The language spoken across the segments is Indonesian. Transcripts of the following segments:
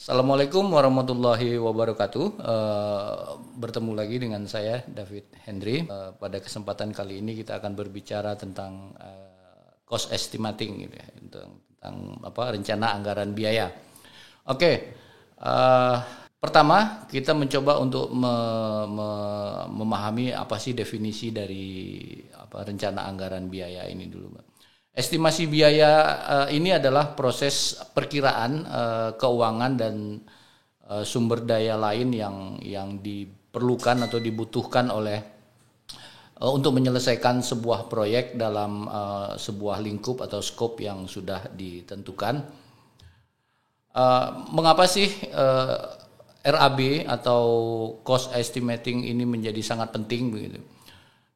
Assalamualaikum warahmatullahi wabarakatuh. Bertemu lagi dengan saya David Hendry. Pada kesempatan kali ini kita akan berbicara tentang cost estimating, gitu ya, tentang rencana anggaran biaya. Oke, pertama kita mencoba untuk memahami apa sih definisi dari rencana anggaran biaya ini dulu, Mbak. Estimasi biaya ini adalah proses perkiraan keuangan dan sumber daya lain yang diperlukan atau dibutuhkan oleh untuk menyelesaikan sebuah proyek dalam sebuah lingkup atau skop yang sudah ditentukan. Mengapa sih RAB atau cost estimating ini menjadi sangat penting begitu?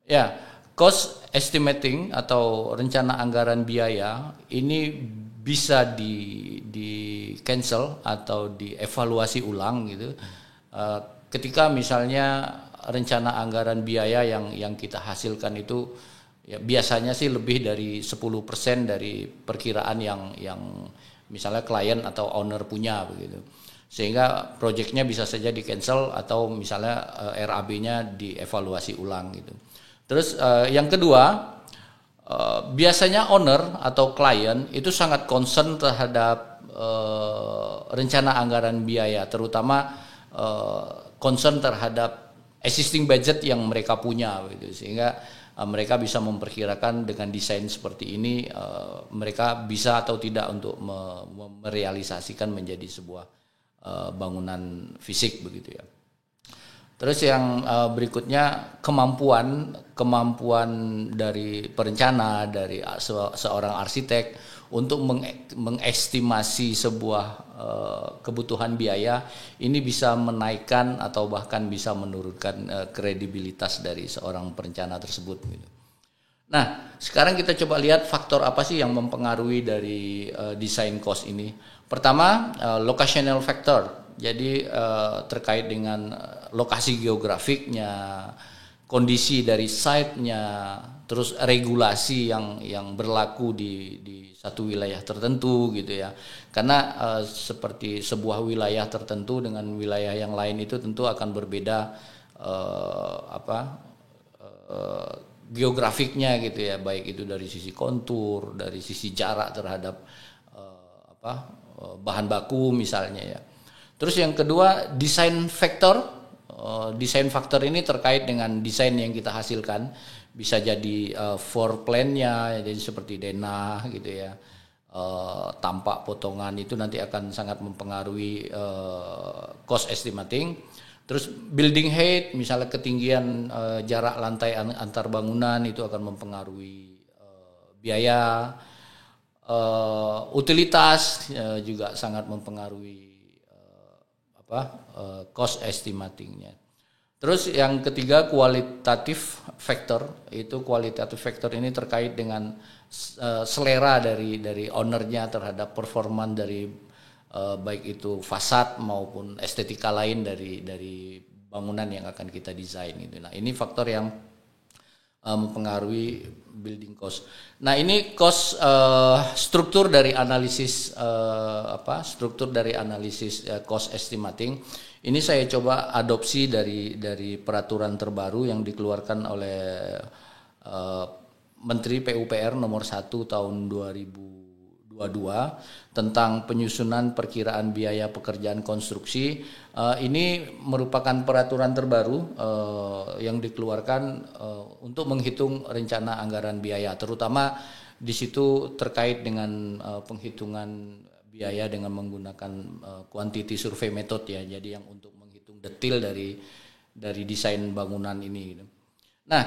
Ya, cost estimating atau rencana anggaran biaya ini bisa di cancel atau dievaluasi ulang gitu. Ketika misalnya rencana anggaran biaya yang kita hasilkan itu ya biasanya sih lebih dari 10% dari perkiraan yang misalnya klien atau owner punya begitu. Sehingga proyeknya bisa saja di cancel atau misalnya RAB-nya dievaluasi ulang gitu. Terus yang kedua, biasanya owner atau klien itu sangat concern terhadap rencana anggaran biaya, terutama concern terhadap existing budget yang mereka punya, gitu. Sehingga mereka bisa memperkirakan dengan desain seperti ini, mereka bisa atau tidak untuk merealisasikan menjadi sebuah bangunan fisik, begitu ya. Terus yang berikutnya kemampuan dari perencana, dari seorang arsitek untuk mengestimasi sebuah kebutuhan biaya ini bisa menaikkan atau bahkan bisa menurunkan kredibilitas dari seorang perencana tersebut. Nah, sekarang kita coba lihat faktor apa sih yang mempengaruhi dari desain cost ini. Pertama, locational factor. Jadi terkait dengan lokasi geografiknya, kondisi dari site-nya, terus regulasi yang berlaku di satu wilayah tertentu gitu ya. Karena seperti sebuah wilayah tertentu dengan wilayah yang lain itu tentu akan berbeda geografiknya gitu ya, baik itu dari sisi kontur, dari sisi jarak terhadap bahan baku misalnya ya. Terus yang kedua, desain factor. Desain factor ini terkait dengan desain yang kita hasilkan. Bisa jadi floor plan-nya, jadi seperti denah gitu ya. Tampak potongan itu nanti akan sangat mempengaruhi cost estimating. Terus building height, misalnya ketinggian jarak lantai antar bangunan itu akan mempengaruhi biaya. Utilitas juga sangat mempengaruhi cost estimatingnya. Terus yang ketiga, qualitative factor. Itu qualitative factor ini terkait dengan selera dari ownernya terhadap performan dari baik itu fasad maupun estetika lain dari bangunan yang akan kita desain gitu. Nah, ini faktor yang mempengaruhi building cost. Nah, ini cost struktur dari analisis cost estimating. Ini saya coba adopsi dari peraturan terbaru yang dikeluarkan oleh Menteri PUPR nomor 1 tahun 2022 tentang penyusunan perkiraan biaya pekerjaan konstruksi. Ini merupakan peraturan terbaru yang dikeluarkan untuk menghitung rencana anggaran biaya, terutama di situ terkait dengan penghitungan biaya dengan menggunakan quantity survey method ya. Jadi yang untuk menghitung detail dari desain bangunan ini. Nah,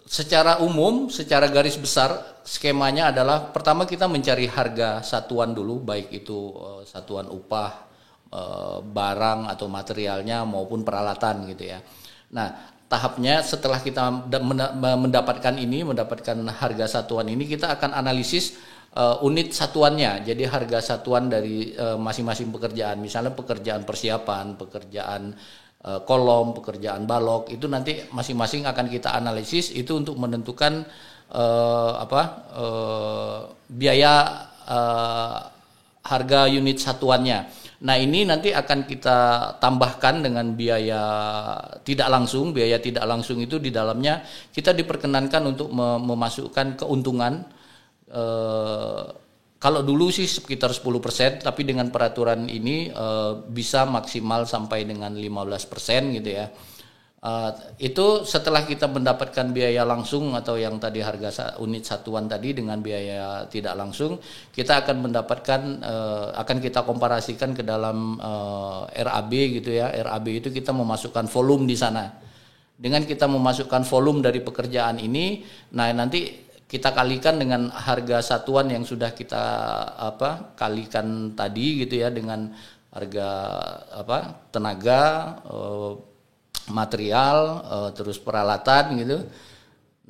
secara umum, secara garis besar skemanya adalah pertama kita mencari harga satuan dulu, baik itu satuan upah, barang atau materialnya maupun peralatan gitu ya. Nah, tahapnya setelah kita mendapatkan harga satuan ini, kita akan analisis unit satuannya. Jadi harga satuan dari masing-masing pekerjaan, misalnya pekerjaan persiapan, pekerjaan kolom, pekerjaan balok, itu nanti masing-masing akan kita analisis itu untuk menentukan biaya harga unit satuannya. Nah, ini nanti akan kita tambahkan dengan biaya tidak langsung. Biaya tidak langsung itu di dalamnya kita diperkenankan untuk memasukkan keuntungan. Kalau dulu sih sekitar 10%, tapi dengan peraturan ini bisa maksimal sampai dengan 15% gitu ya. Itu setelah kita mendapatkan biaya langsung atau yang tadi harga unit satuan tadi dengan biaya tidak langsung, kita akan mendapatkan akan kita komparasikan ke dalam RAB gitu ya. RAB itu kita memasukkan volume di sana. Dengan kita memasukkan volume dari pekerjaan ini, nah nanti kita kalikan dengan harga satuan yang sudah kita kalikan tadi gitu ya, dengan harga tenaga, material, terus peralatan gitu.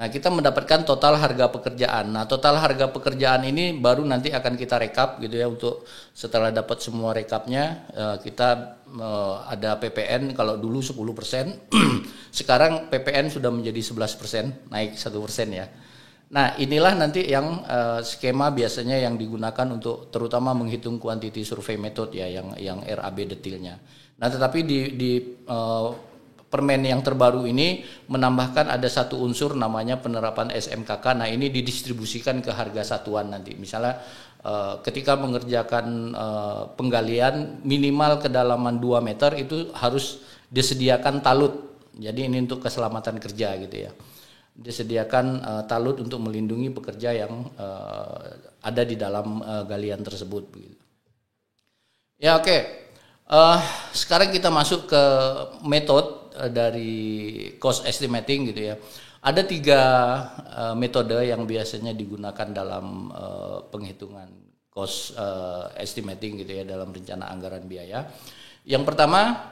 Nah, kita mendapatkan total harga pekerjaan. Nah, total harga pekerjaan ini baru nanti akan kita rekap gitu ya. Untuk setelah dapat semua rekapnya, kita ada PPN. Kalau dulu 10%, sekarang PPN sudah menjadi 11%, naik 1% ya. Nah, inilah nanti yang skema biasanya yang digunakan untuk terutama menghitung quantity survey method ya, yang RAB detailnya. Nah, tetapi di Permen yang terbaru ini menambahkan ada satu unsur namanya penerapan SMKK. Nah, ini didistribusikan ke harga satuan nanti. Misalnya ketika mengerjakan penggalian minimal kedalaman 2 meter itu harus disediakan talut. Jadi ini untuk keselamatan kerja gitu ya. Disediakan talut untuk melindungi pekerja yang ada di dalam galian tersebut. Ya, oke. Sekarang kita masuk ke metode dari cost estimating gitu ya. Ada 3 metode yang biasanya digunakan dalam penghitungan cost estimating gitu ya, dalam rencana anggaran biaya. Yang pertama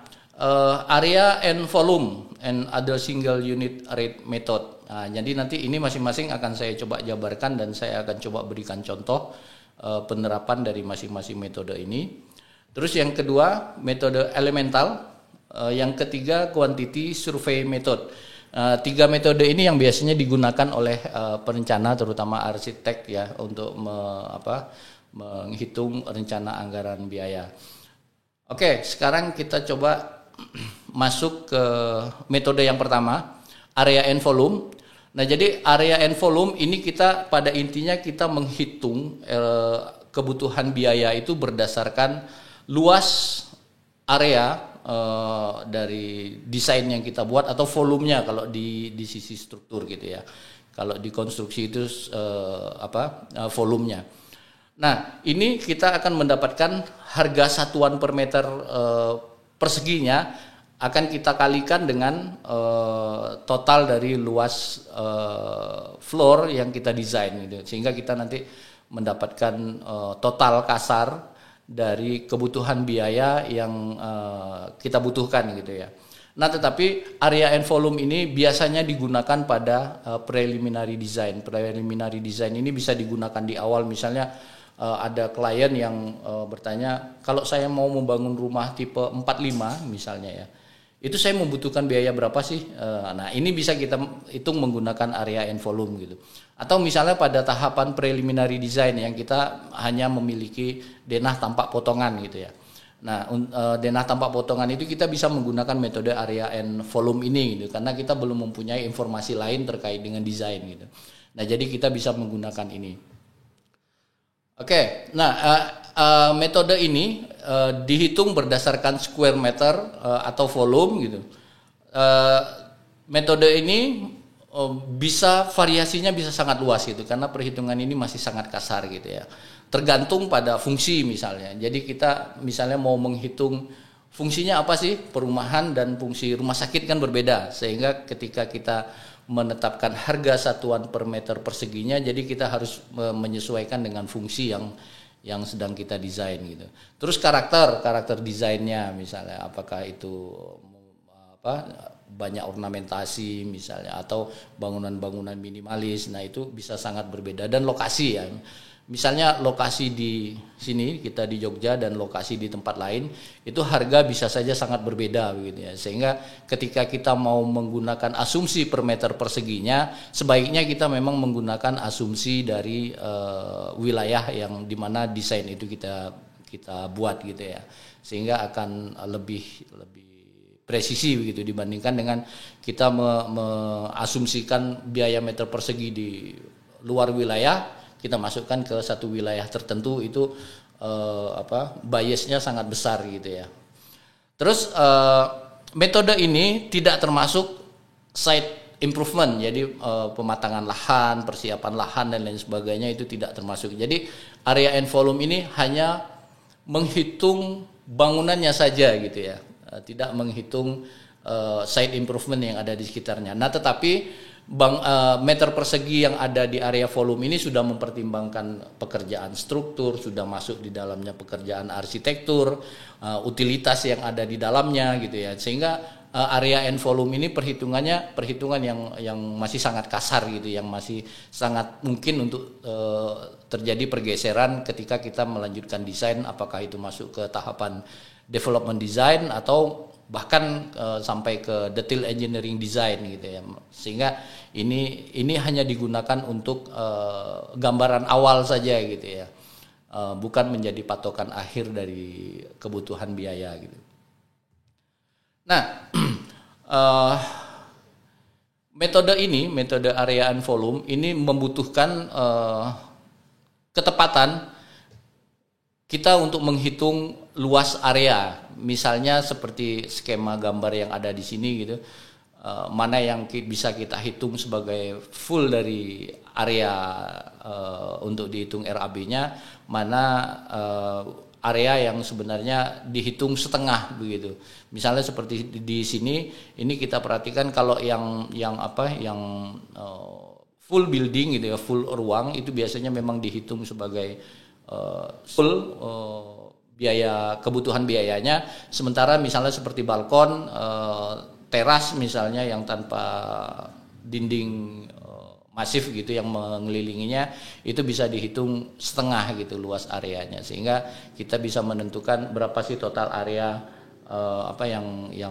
area and volume and other single unit rate method. Nah, jadi nanti ini masing-masing akan saya coba jabarkan dan saya akan coba berikan contoh penerapan dari masing-masing metode ini. Terus yang kedua metode elemental. Yang ketiga quantity survey method. 3 metode ini yang biasanya digunakan oleh perencana terutama arsitek ya untuk menghitung rencana anggaran biaya. Oke, sekarang kita coba masuk ke metode yang pertama, area and volume. Nah, jadi area and volume ini kita pada intinya kita menghitung kebutuhan biaya itu berdasarkan luas area dari desain yang kita buat atau volumenya kalau di sisi struktur gitu ya. Kalau di konstruksi itu volumenya. Nah, ini kita akan mendapatkan harga satuan per meter perseginya akan kita kalikan dengan total dari luas floor yang kita desain gitu. Sehingga kita nanti mendapatkan total kasar dari kebutuhan biaya yang kita butuhkan gitu ya. Nah, tetapi area and volume ini biasanya digunakan pada preliminary design. Preliminary design ini bisa digunakan di awal, misalnya ada klien yang bertanya, kalau saya mau membangun rumah tipe 45 misalnya ya, itu saya membutuhkan biaya berapa sih? Nah, ini bisa kita hitung menggunakan area and volume gitu. Atau misalnya pada tahapan preliminary design yang kita hanya memiliki denah tampak potongan gitu ya. Nah, denah tampak potongan itu kita bisa menggunakan metode area and volume ini gitu, karena kita belum mempunyai informasi lain terkait dengan desain gitu. Nah, jadi kita bisa menggunakan ini. Oke, nah metode ini dihitung berdasarkan square meter atau volume gitu. Metode ini bisa variasinya bisa sangat luas gitu, karena perhitungan ini masih sangat kasar gitu ya. Tergantung pada fungsi misalnya. Jadi kita misalnya mau menghitung fungsinya apa sih perumahan dan fungsi rumah sakit kan berbeda, sehingga ketika kita menetapkan harga satuan per meter perseginya, jadi kita harus menyesuaikan dengan fungsi yang sedang kita desain gitu. Terus karakter desainnya misalnya apakah itu banyak ornamentasi misalnya atau bangunan-bangunan minimalis. Nah, itu bisa sangat berbeda, dan lokasi ya. Misalnya lokasi di sini kita di Jogja dan lokasi di tempat lain itu harga bisa saja sangat berbeda begitu ya. Sehingga ketika kita mau menggunakan asumsi per meter perseginya, sebaiknya kita memang menggunakan asumsi dari wilayah yang dimana desain itu kita kita buat gitu ya, sehingga akan lebih presisi begitu dibandingkan dengan kita mengasumsikan biaya meter persegi di luar wilayah, kita masukkan ke satu wilayah tertentu, itu biasnya sangat besar gitu ya. Terus metode ini tidak termasuk site improvement, jadi pematangan lahan, persiapan lahan dan lain sebagainya itu tidak termasuk. Jadi area and volume ini hanya menghitung bangunannya saja gitu ya, tidak menghitung site improvement yang ada di sekitarnya. Nah, tetapi meter persegi yang ada di area volume ini sudah mempertimbangkan pekerjaan struktur, sudah masuk di dalamnya pekerjaan arsitektur, utilitas yang ada di dalamnya gitu ya, sehingga area and volume ini perhitungan yang masih sangat kasar gitu, yang masih sangat mungkin untuk terjadi pergeseran ketika kita melanjutkan desain, apakah itu masuk ke tahapan development design atau bahkan sampai ke detail engineering design gitu ya, sehingga ini hanya digunakan untuk gambaran awal saja gitu ya, bukan menjadi patokan akhir dari kebutuhan biaya gitu. Nah, metode area and volume ini membutuhkan ketepatan kita untuk menghitung luas area, misalnya seperti skema gambar yang ada di sini gitu, mana yang bisa kita hitung sebagai full dari area untuk dihitung RAB-nya, mana area yang sebenarnya dihitung setengah begitu. Misalnya seperti di sini, ini kita perhatikan kalau yang full building gitu ya, full ruang itu biasanya memang dihitung sebagai full biaya, kebutuhan biayanya. Sementara misalnya seperti balkon, teras misalnya yang tanpa dinding masif gitu yang mengelilinginya, itu bisa dihitung setengah gitu luas areanya, sehingga kita bisa menentukan berapa sih total area yang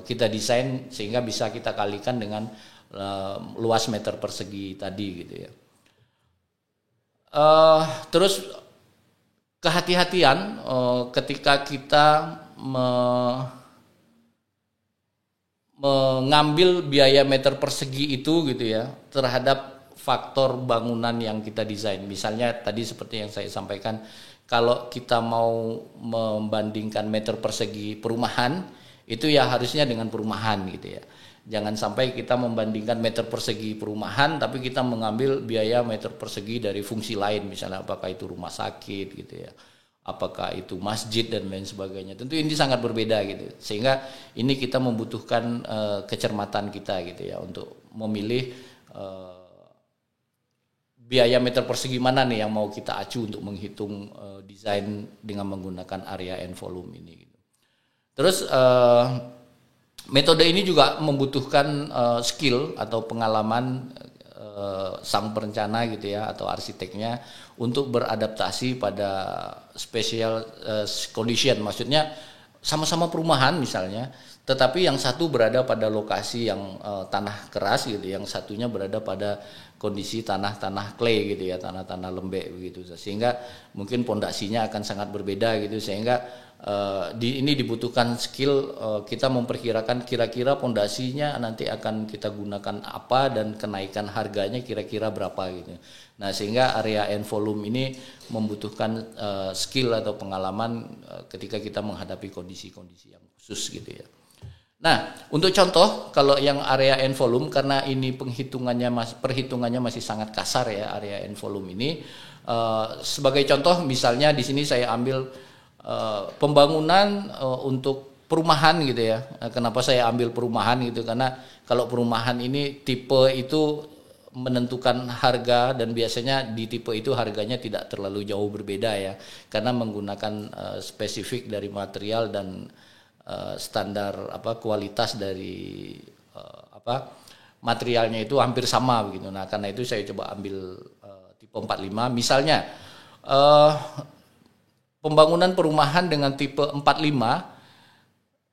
kita desain, sehingga bisa kita kalikan dengan luas meter persegi tadi gitu ya. Terus kehati-hatian ketika kita mengambil biaya meter persegi itu gitu ya terhadap faktor bangunan yang kita desain. Misalnya tadi seperti yang saya sampaikan, kalau kita mau membandingkan meter persegi perumahan, itu ya harusnya dengan perumahan gitu ya. Jangan sampai kita membandingkan meter persegi perumahan tapi kita mengambil biaya meter persegi dari fungsi lain, misalnya apakah itu rumah sakit gitu ya, apakah itu masjid dan lain sebagainya. Tentu ini sangat berbeda gitu, sehingga ini kita membutuhkan kecermatan kita gitu ya untuk memilih biaya meter persegi mana nih yang mau kita acu untuk menghitung desain dengan menggunakan area and volume ini gitu. Terus metode ini juga membutuhkan skill atau pengalaman sang perencana gitu ya atau arsiteknya untuk beradaptasi pada special condition. Maksudnya sama-sama perumahan misalnya, tetapi yang satu berada pada lokasi yang tanah keras gitu, yang satunya berada pada kondisi tanah-tanah clay gitu ya, tanah-tanah lembek begitu, sehingga mungkin pondasinya akan sangat berbeda gitu, sehingga ini dibutuhkan skill kita memperkirakan kira-kira pondasinya nanti akan kita gunakan apa dan kenaikan harganya kira-kira berapa gitu. Nah, sehingga area and volume ini membutuhkan skill atau pengalaman ketika kita menghadapi kondisi-kondisi yang khusus gitu ya. Nah, untuk contoh kalau yang area and volume, karena ini perhitungannya masih sangat kasar ya area and volume ini, sebagai contoh misalnya di sini saya ambil pembangunan untuk perumahan gitu ya. Kenapa saya ambil perumahan gitu? Karena kalau perumahan ini tipe itu menentukan harga, dan biasanya di tipe itu harganya tidak terlalu jauh berbeda ya, karena menggunakan spesifik dari material dan standar kualitas dari materialnya itu hampir sama begitu. Nah, karena itu saya coba ambil tipe 45 misalnya. Pembangunan perumahan dengan tipe 45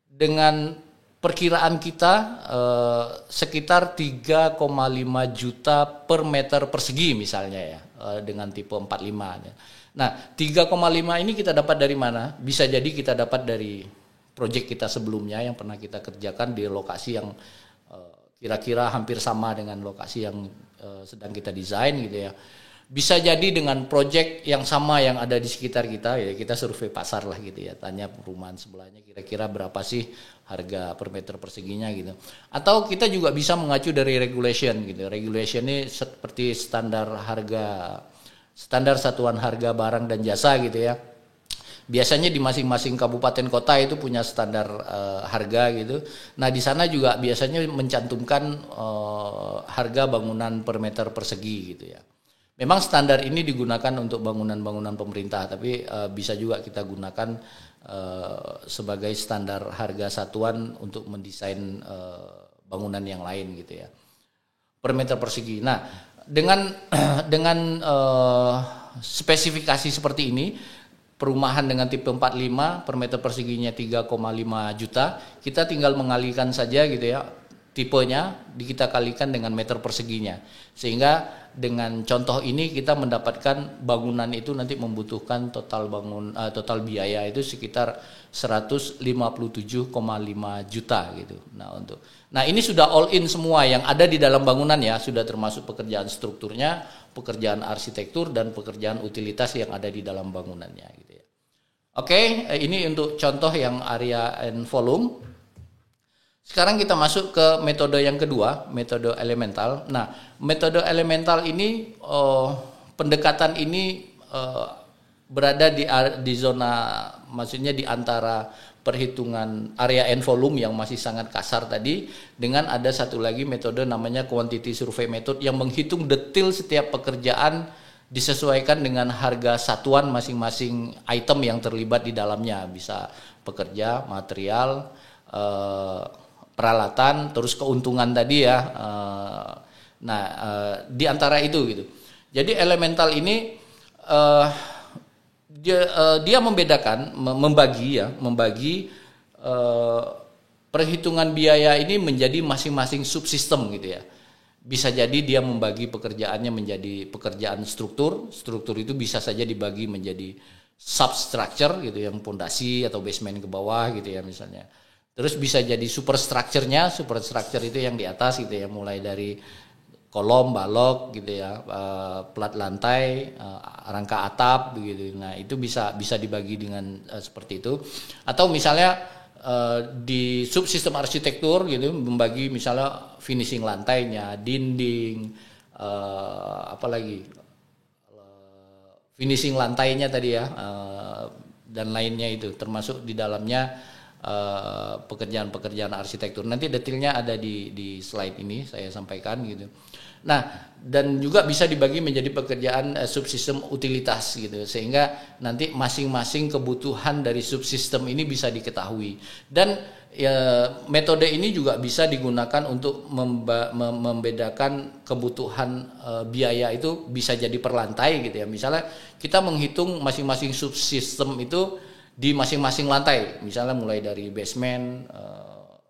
dengan perkiraan kita sekitar 3,5 juta per meter persegi misalnya ya, dengan tipe 45. Nah, 3,5 ini kita dapat dari mana? Bisa jadi kita dapat dari proyek kita sebelumnya yang pernah kita kerjakan di lokasi yang kira-kira hampir sama dengan lokasi yang sedang kita desain gitu ya. Bisa jadi dengan proyek yang sama yang ada di sekitar kita ya, kita survei pasar lah gitu ya, tanya perumahan sebelahnya kira-kira berapa sih harga per meter perseginya gitu. Atau kita juga bisa mengacu dari regulation gitu. Regulation ini seperti standar satuan harga barang dan jasa gitu ya. Biasanya di masing-masing kabupaten kota itu punya standar harga gitu. Nah, di sana juga biasanya mencantumkan harga bangunan per meter persegi gitu ya. Memang standar ini digunakan untuk bangunan-bangunan pemerintah, tapi bisa juga kita gunakan sebagai standar harga satuan untuk mendesain bangunan yang lain gitu ya. Per meter persegi. Nah, dengan spesifikasi seperti ini, perumahan dengan tipe 45 per meter perseginya 3,5 juta, kita tinggal mengalihkan saja gitu ya. Tipenya kita kalikan dengan meter perseginya, sehingga dengan contoh ini kita mendapatkan bangunan itu nanti membutuhkan total biaya itu sekitar 157,5 juta gitu. Nah ini sudah all in semua yang ada di dalam bangunan ya, sudah termasuk pekerjaan strukturnya, pekerjaan arsitektur dan pekerjaan utilitas yang ada di dalam bangunannya gitu ya. Oke, ini untuk contoh yang area and volume. Sekarang kita masuk ke metode yang kedua, metode elemental. Nah, metode elemental ini pendekatan ini berada di zona, maksudnya di antara perhitungan area and volume yang masih sangat kasar tadi, dengan ada satu lagi metode namanya quantity survey method yang menghitung detail setiap pekerjaan disesuaikan dengan harga satuan masing-masing item yang terlibat di dalamnya, bisa pekerja, material, peralatan, terus keuntungan tadi ya. Di antara itu gitu. Jadi elemental ini dia membedakan, membagi perhitungan biaya ini menjadi masing-masing subsistem gitu ya. Bisa jadi dia membagi pekerjaannya menjadi pekerjaan struktur. Struktur itu bisa saja dibagi menjadi substructure gitu, yang pondasi atau basement ke bawah gitu ya misalnya. Terus bisa jadi superstructure-nya, superstructure itu yang di atas gitu ya, mulai dari kolom, balok gitu ya, plat lantai, rangka atap begitu. Nah, itu bisa dibagi dengan seperti itu. Atau misalnya di subsistem arsitektur gitu, membagi misalnya finishing lantainya, dinding, finishing lantainya tadi ya, dan lainnya itu, termasuk di dalamnya pekerjaan-pekerjaan arsitektur. Nanti detailnya ada di slide ini saya sampaikan gitu. Nah, dan juga bisa dibagi menjadi pekerjaan subsistem utilitas gitu, sehingga nanti masing-masing kebutuhan dari subsistem ini bisa diketahui. Dan metode ini juga bisa digunakan untuk membedakan kebutuhan biaya itu, bisa jadi per lantai gitu ya. Misalnya kita menghitung masing-masing subsistem itu di masing-masing lantai, misalnya mulai dari basement,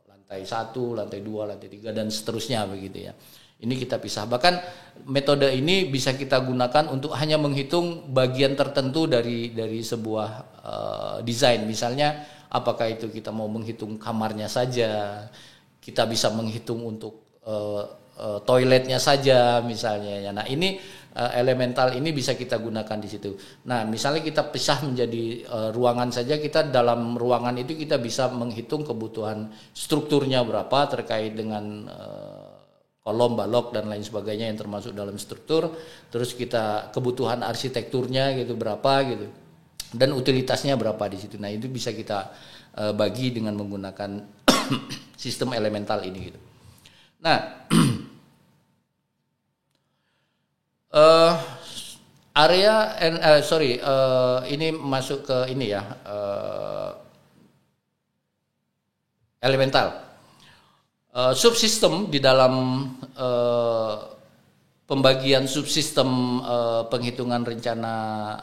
lantai 1, lantai 2, lantai 3 dan seterusnya begitu ya. Ini kita pisah. Bahkan metode ini bisa kita gunakan untuk hanya menghitung bagian tertentu dari sebuah desain. Misalnya apakah itu kita mau menghitung kamarnya saja, kita bisa menghitung untuk toiletnya saja misalnya ya. Nah, ini elemental ini bisa kita gunakan di situ. Nah, misalnya kita pisah menjadi ruangan saja, kita dalam ruangan itu kita bisa menghitung kebutuhan strukturnya berapa terkait dengan kolom, balok dan lain sebagainya yang termasuk dalam struktur. Terus kita kebutuhan arsitekturnya gitu berapa gitu. Dan utilitasnya berapa di situ. Nah, itu bisa kita bagi dengan menggunakan sistem elemental ini gitu. Nah, ini masuk ke ini ya, elemental. Subsistem di dalam pembagian subsistem penghitungan rencana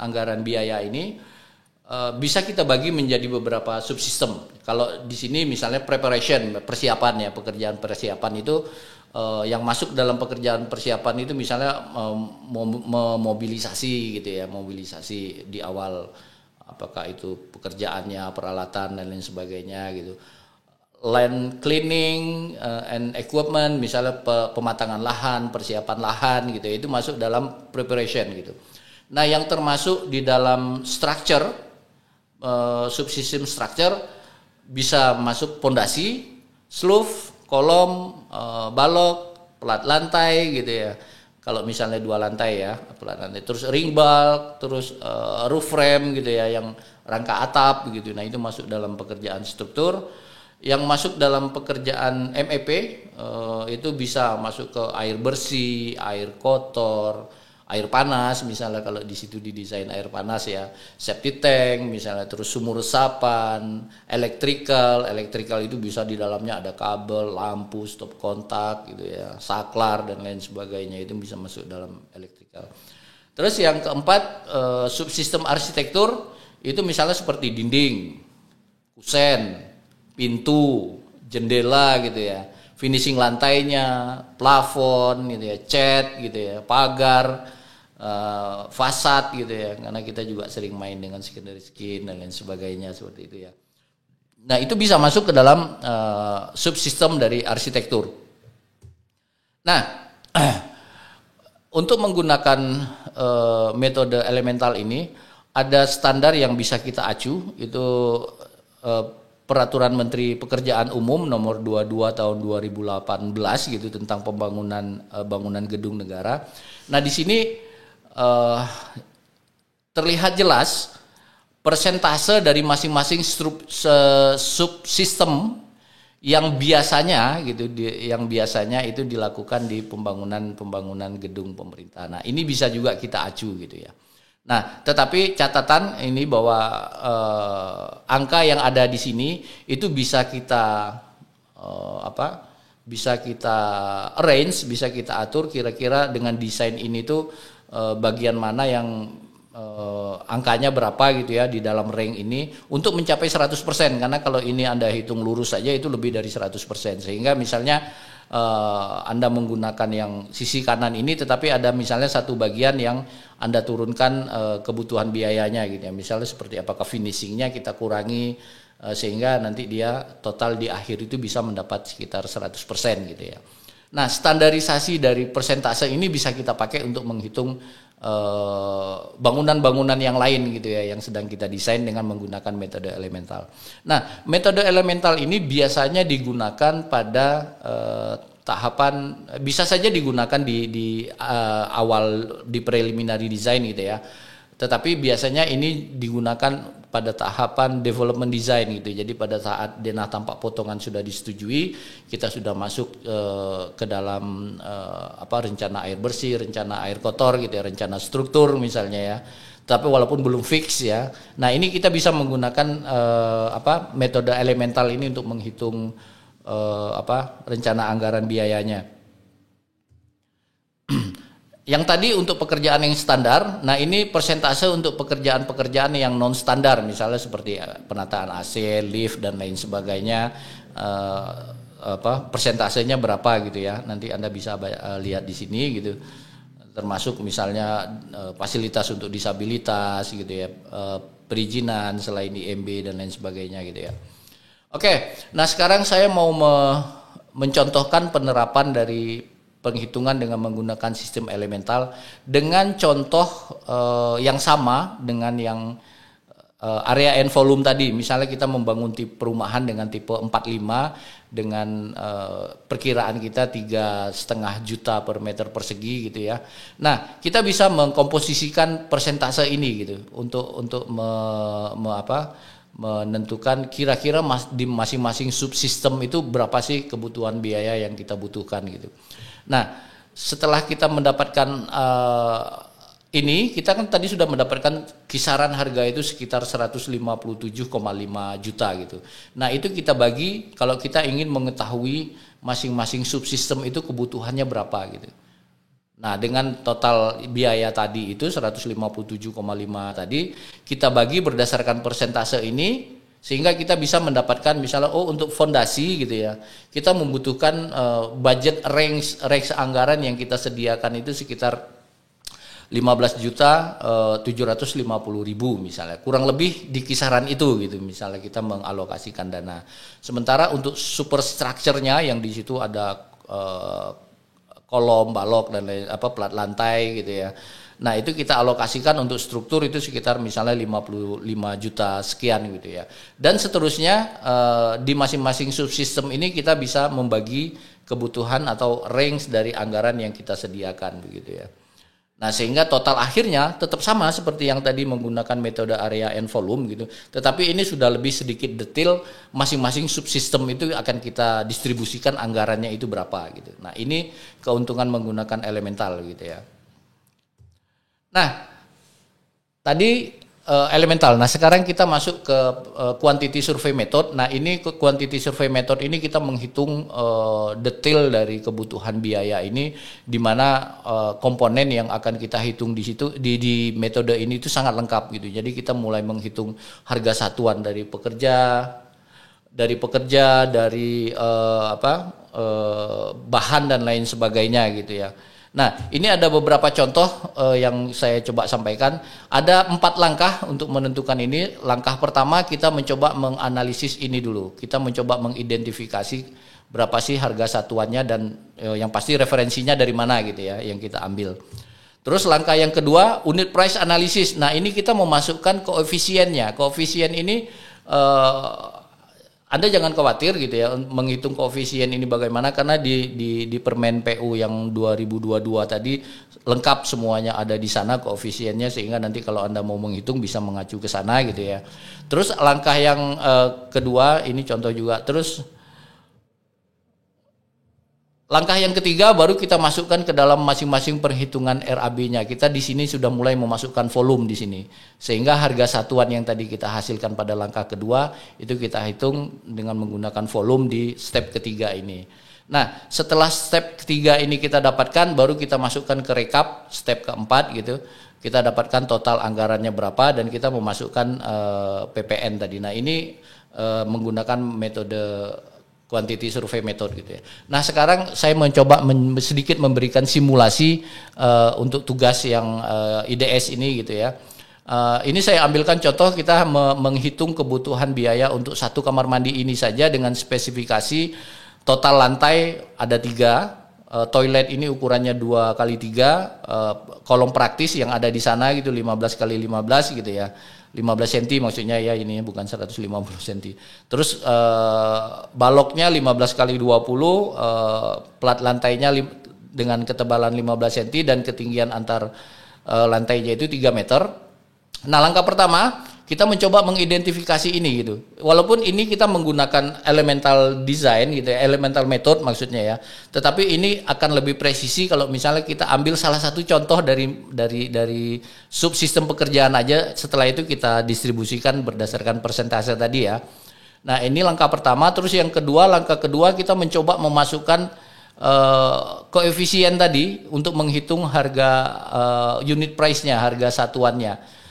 anggaran biaya ini bisa kita bagi menjadi beberapa subsistem. Kalau di sini misalnya preparation, persiapan ya, pekerjaan persiapan itu yang masuk dalam pekerjaan persiapan itu misalnya memobilisasi gitu ya, mobilisasi di awal, apakah itu pekerjaannya, peralatan dan lain sebagainya gitu. Land cleaning and equipment, misalnya pematangan lahan, persiapan lahan gitu, itu masuk dalam preparation gitu. Nah, yang termasuk di dalam structure, subsystem structure bisa masuk pondasi, sloof, kolom, balok, pelat lantai gitu ya. Kalau misalnya 2 lantai ya, pelat lantai, terus ring bulk, terus roof frame gitu ya, yang rangka atap gitu. Nah, itu masuk dalam pekerjaan struktur. Yang masuk dalam pekerjaan MEP itu bisa masuk ke air bersih, air kotor, air panas, misalnya kalau di situ didesain air panas ya, septic tank misalnya, terus sumur resapan, electrical itu bisa di dalamnya ada kabel, lampu, stop kontak gitu ya, saklar dan lain sebagainya, itu bisa masuk dalam electrical. Terus yang keempat, subsistem arsitektur itu misalnya seperti dinding, kusen, pintu, jendela gitu ya, finishing lantainya, plafon gitu ya, cat gitu ya, pagar, fasad gitu ya, karena kita juga sering main dengan secondary skin dan lain sebagainya seperti itu ya. Nah, itu bisa masuk ke dalam subsistem dari arsitektur. Nah, untuk menggunakan metode elemental ini ada standar yang bisa kita acu, itu Peraturan Menteri Pekerjaan Umum nomor 22 tahun 2018 gitu, tentang pembangunan bangunan gedung negara. Nah, di sini terlihat jelas persentase dari masing-masing subsistem yang biasanya gitu, yang biasanya itu dilakukan di pembangunan gedung pemerintah. Nah, ini bisa juga kita acu gitu ya. Nah, tetapi catatan ini bahwa angka yang ada di sini itu bisa kita bisa kita arrange, bisa kita atur kira-kira dengan desain ini tuh bagian mana yang angkanya berapa gitu ya di dalam rank ini untuk mencapai 100%, karena kalau ini Anda hitung lurus saja itu lebih dari 100%, sehingga misalnya Anda menggunakan yang sisi kanan ini, tetapi ada misalnya satu bagian yang Anda turunkan kebutuhan biayanya gitu ya, misalnya seperti apakah finishingnya kita kurangi sehingga nanti dia total di akhir itu bisa mendapat sekitar 100% gitu ya. Nah, standarisasi dari persentase ini bisa kita pakai untuk menghitung bangunan-bangunan yang lain gitu ya, yang sedang kita desain dengan menggunakan metode elemental. Nah, metode elemental ini biasanya digunakan pada tahapan, bisa saja digunakan di awal, di preliminary design gitu ya. Tetapi biasanya ini digunakan pada tahapan development design gitu. Jadi pada saat denah tampak potongan sudah disetujui, kita sudah masuk ke dalam rencana air bersih, rencana air kotor gitu ya, rencana struktur misalnya ya. Tapi walaupun belum fix ya. Nah, ini kita bisa menggunakan metode elemental ini untuk menghitung rencana anggaran biayanya. Yang tadi untuk pekerjaan yang standar, nah ini persentase untuk pekerjaan-pekerjaan yang non standar, misalnya seperti penataan AC, lift dan lain sebagainya, persentasenya berapa gitu ya. Nanti Anda bisa lihat di sini gitu. Termasuk misalnya fasilitas untuk disabilitas gitu ya, perizinan selain IMB dan lain sebagainya gitu ya. Oke, nah sekarang saya mau mencontohkan penerapan dari penghitungan dengan menggunakan sistem elemental dengan contoh yang sama dengan yang area and volume tadi. Misalnya kita membangun tipe perumahan dengan tipe 45 dengan perkiraan kita 3,5 juta per meter persegi gitu ya. Nah, kita bisa mengkomposisikan persentase ini gitu untuk menentukan kira-kira di masing-masing subsistem itu berapa sih kebutuhan biaya yang kita butuhkan gitu. Nah, setelah kita mendapatkan ini, kita kan tadi sudah mendapatkan kisaran harga itu sekitar 157,5 juta gitu. Nah, itu kita bagi kalau kita ingin mengetahui masing-masing subsistem itu kebutuhannya berapa gitu. Nah, dengan total biaya tadi itu 157,5 tadi kita bagi berdasarkan persentase ini sehingga kita bisa mendapatkan misalnya untuk fondasi gitu ya. Kita membutuhkan budget range anggaran yang kita sediakan itu sekitar 15.750.000 misalnya. Kurang lebih di kisaran itu gitu misalnya kita mengalokasikan dana. Sementara untuk superstructure-nya yang di situ ada kolom, balok dan lain plat lantai gitu ya. Nah, itu kita alokasikan untuk struktur itu sekitar misalnya 55 juta sekian gitu ya. Dan seterusnya di masing-masing subsistem ini kita bisa membagi kebutuhan atau range dari anggaran yang kita sediakan begitu ya. Nah, sehingga total akhirnya tetap sama seperti yang tadi menggunakan metode area and volume gitu. Tetapi ini sudah lebih sedikit detail masing-masing subsistem itu akan kita distribusikan anggarannya itu berapa gitu. Nah, ini keuntungan menggunakan elemental gitu ya. Nah, tadi elemental. Nah, sekarang kita masuk ke quantity survey method. Nah, ini quantity survey method ini kita menghitung detail dari kebutuhan biaya ini, di mana komponen yang akan kita hitung di situ di metode ini itu sangat lengkap gitu. Jadi kita mulai menghitung harga satuan dari pekerja, dari bahan dan lain sebagainya gitu ya. Nah, ini ada beberapa contoh yang saya coba sampaikan. Ada 4 langkah untuk menentukan ini. Langkah pertama kita mencoba menganalisis ini dulu. Kita mencoba mengidentifikasi berapa sih harga satuannya dan yang pasti referensinya dari mana gitu ya yang kita ambil. Terus langkah yang kedua unit price analysis. Nah, ini kita memasukkan koefisiennya. Koefisien ini Anda jangan khawatir gitu ya menghitung koefisien ini bagaimana, karena di Permen PU yang 2022 tadi lengkap semuanya ada di sana koefisiennya, sehingga nanti kalau Anda mau menghitung bisa mengacu ke sana gitu ya. Terus langkah yang kedua ini contoh juga. Terus langkah yang ketiga baru kita masukkan ke dalam masing-masing perhitungan RAB-nya. Kita di sini sudah mulai memasukkan volume di sini. Sehingga harga satuan yang tadi kita hasilkan pada langkah kedua itu kita hitung dengan menggunakan volume di step ketiga ini. Nah, setelah step ketiga ini kita dapatkan, baru kita masukkan ke rekap step keempat gitu. Kita dapatkan total anggarannya berapa dan kita memasukkan PPN tadi. Nah, ini menggunakan metode quantity survey method gitu ya. Nah, sekarang saya mencoba sedikit memberikan simulasi untuk tugas yang IDS ini gitu ya. Ini saya ambilkan contoh kita menghitung kebutuhan biaya untuk satu kamar mandi ini saja dengan spesifikasi total lantai ada 3, toilet ini ukurannya 2x3, kolom praktis yang ada di sana gitu 15x15 gitu ya. 15 cm maksudnya ya, ini bukan 150 cm. Terus baloknya 15x20, plat lantainya dengan ketebalan 15 cm dan ketinggian antar lantainya itu 3 meter. Nah, langkah pertama kita mencoba mengidentifikasi ini gitu. Walaupun ini kita menggunakan elemental design gitu ya, elemental method maksudnya ya. Tetapi ini akan lebih presisi kalau misalnya kita ambil salah satu contoh dari subsistem pekerjaan aja, setelah itu kita distribusikan berdasarkan persentase tadi ya. Nah, ini langkah pertama. Terus yang kedua, langkah kedua kita mencoba memasukkan koefisien tadi untuk menghitung harga unit price-nya, harga satuannya.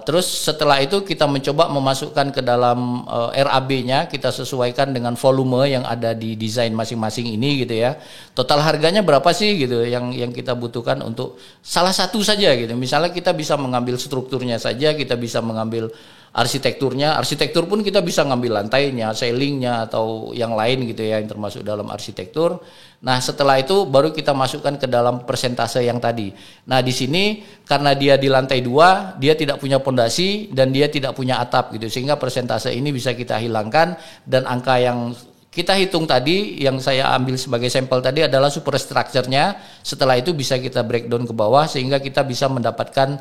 Terus setelah itu kita mencoba memasukkan ke dalam RAB-nya, kita sesuaikan dengan volume yang ada di desain masing-masing ini gitu ya. Total harganya berapa sih gitu yang kita butuhkan untuk salah satu saja gitu. Misalnya kita bisa mengambil strukturnya saja, kita bisa mengambil arsitekturnya. Arsitektur pun kita bisa ngambil lantainya, ceilingnya atau yang lain gitu ya yang termasuk dalam arsitektur. Nah, setelah itu baru kita masukkan ke dalam persentase yang tadi. Nah, di sini karena dia di lantai 2, dia tidak punya pondasi dan dia tidak punya atap gitu. Sehingga persentase ini bisa kita hilangkan, dan angka yang kita hitung tadi yang saya ambil sebagai sampel tadi adalah superstructure-nya. Setelah itu bisa kita breakdown ke bawah sehingga kita bisa mendapatkan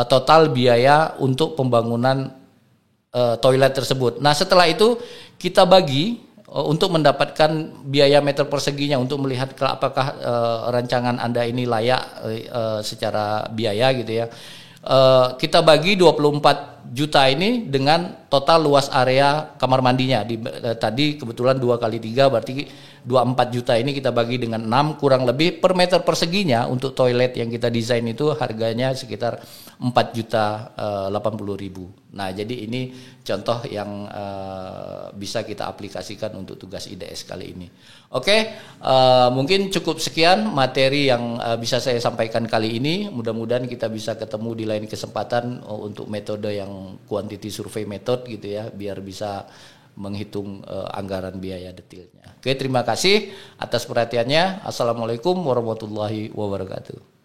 total biaya untuk pembangunan toilet tersebut. Nah, setelah itu kita bagi untuk mendapatkan biaya meter perseginya untuk melihat apakah rancangan Anda ini layak secara biaya gitu ya. Kita bagi 24 juta ini dengan total luas area kamar mandinya. Tadi kebetulan 2 kali 3 berarti 24 juta ini kita bagi dengan 6 kurang lebih per meter perseginya untuk toilet yang kita desain itu harganya sekitar 4 juta 80 ribu. Nah jadi ini contoh yang bisa kita aplikasikan untuk tugas IDS kali ini. Oke, mungkin cukup sekian materi yang bisa saya sampaikan kali ini. Mudah-mudahan kita bisa ketemu di lain kesempatan untuk metode yang quantity survey method gitu ya, biar bisa menghitung anggaran biaya detailnya. Oke, terima kasih atas perhatiannya. Assalamualaikum warahmatullahi wabarakatuh.